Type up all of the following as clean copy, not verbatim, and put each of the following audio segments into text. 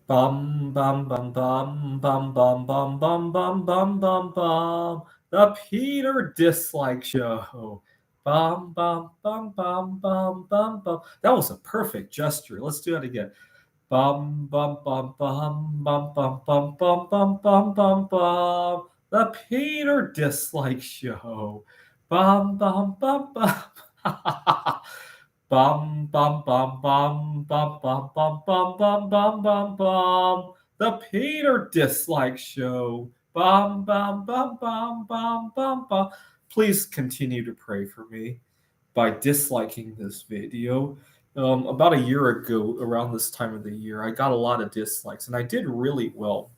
Bum bum bum bum bum bum bum bum bum bum bum bum. The Peter Dislike Show. Bum bum bum bum bum bum bum. That was a perfect gesture. Let's do it again. Bum bum bum bum bum bum bum bum bum bum bum bum. The Peter Dislike Show. Bum bum bum bum. Bum bum bum bum bum bum bum bum bum bum bum bum. The Peter Dislike Show. Bum bum bum bum bum bum bum. Please continue to pray for me by disliking this video. About a year ago, around this time of the year, I got a lot of dislikes, and I did really well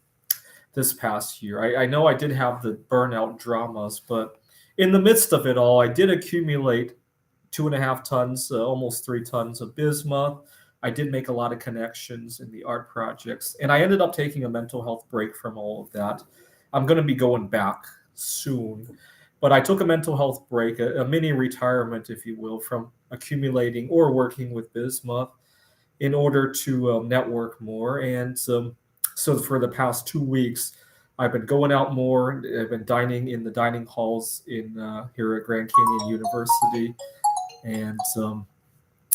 this past year. I know I did have the burnout dramas, but in the midst of it all, I did accumulate 2.5 tons, almost 3 tons of bismuth. I did make a lot of connections in the art projects, and I ended up taking a mental health break from all of that. I'm going to be going back soon, but I took a mental health break, a mini retirement, if you will, from accumulating or working with bismuth in order to network more. And so for the past 2 weeks, I've been going out more. I've been dining in the dining halls in here at Grand Canyon University, and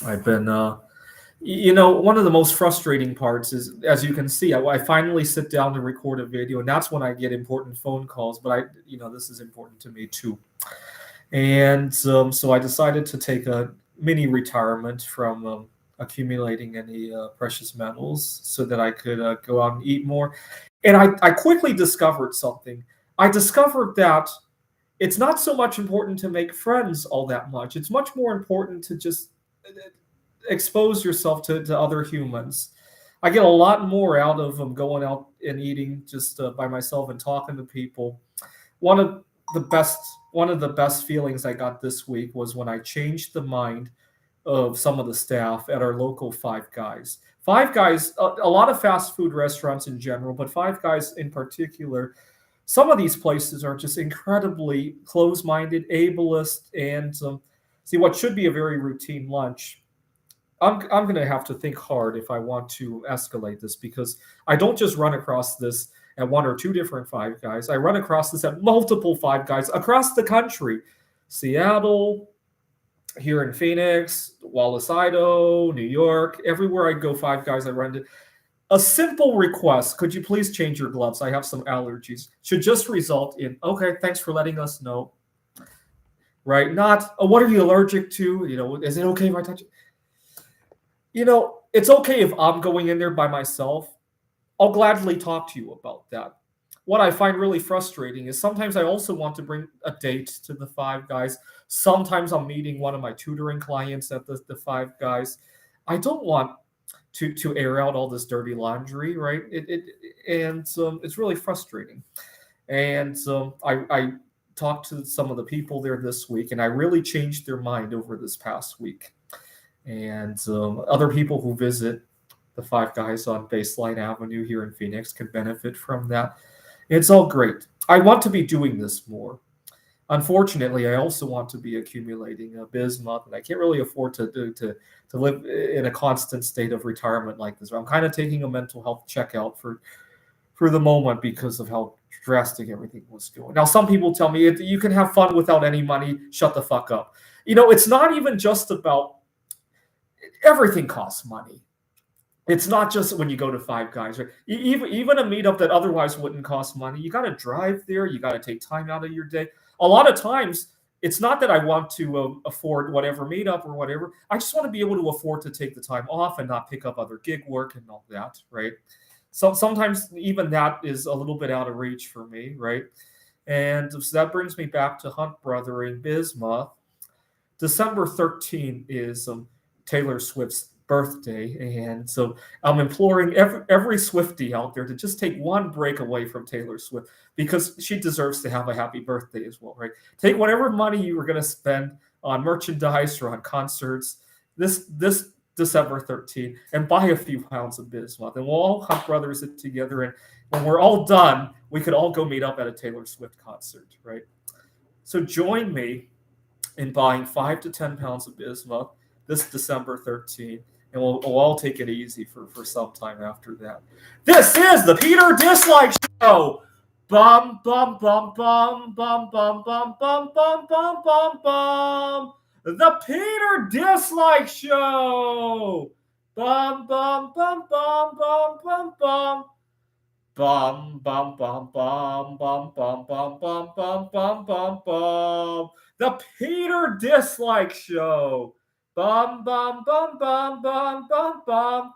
I've been, one of the most frustrating parts is, as you can see, I finally sit down to record a video, and that's when I get important phone calls. But this is important to me too. And so I decided to take a mini retirement from accumulating any precious metals so that I could go out and eat more. And I quickly discovered something. I discovered that it's not so much important to make friends all that much. It's much more important to just expose yourself to other humans. I get a lot more out of going out and eating just by myself and talking to people. One of the best one of the best feelings I got this week was when I changed the mind of some of the staff at our local Five Guys. Five Guys, a lot of fast food restaurants in general, but Five Guys in particular, some of these places are just incredibly close-minded, ableist, and see what should be a very routine lunch. I'm going to have to think hard if I want to escalate this, because I don't just run across this at one or two different Five Guys. I run across this at multiple Five Guys across the country. Seattle, here in Phoenix, Wallace, Idaho, New York, everywhere I go, Five Guys I run to. A simple request, could you please change your gloves? I have some allergies. Should just result in, okay, thanks for letting us know. Right? Not, oh, what are you allergic to? Is it okay if I touch it? It's okay if I'm going in there by myself. I'll gladly talk to you about that. What I find really frustrating is sometimes I also want to bring a date to the Five Guys. Sometimes I'm meeting one of my tutoring clients at the Five Guys. I don't want to air out all this dirty laundry, right? It's really frustrating. And I talked to some of the people there this week, and I really changed their mind over this past week. And other people who visit the Five Guys on Baseline Avenue here in Phoenix can benefit from that. It's all great. I want to be doing this more. Unfortunately, I also want to be accumulating bismuth, and I can't really afford to live in a constant state of retirement like this. I'm kind of taking a mental health checkout for the moment because of how drastic everything was going. Now, some people tell me you can have fun without any money. Shut the fuck up. It's not even just about everything costs money. It's not just when you go to Five Guys, right? Even a meetup that otherwise wouldn't cost money, you got to drive there. You got to take time out of your day. A lot of times, it's not that I want to afford whatever meetup or whatever. I just want to be able to afford to take the time off and not pick up other gig work and all that, right? So sometimes even that is a little bit out of reach for me, right? And so that brings me back to Hunt Brothering Bismuth. December 13th is Taylor Swift's birthday, and so I'm imploring every Swiftie out there to just take one break away from Taylor Swift, because she deserves to have a happy birthday as well, right? Take whatever money you were going to spend on merchandise or on concerts this December 13th and buy a few pounds of bismuth, and we'll all Hunt Brothers it together, and when we're all done, we could all go meet up at a Taylor Swift concert, right? So join me in buying 5 to 10 pounds of bismuth this December 13th. and we'll all take it easy for some time after that. This is the Peter Dislike Show. Bum bum bum bum bum bum bum bum bum bum bum bum. The Peter Dislike Show. Bum bum bum bum bum bum bum. Bum bum bum bum bum bum bum bum bum bum bum bum. The Peter Dislike Show. Bum bum bum bum bum bum bum.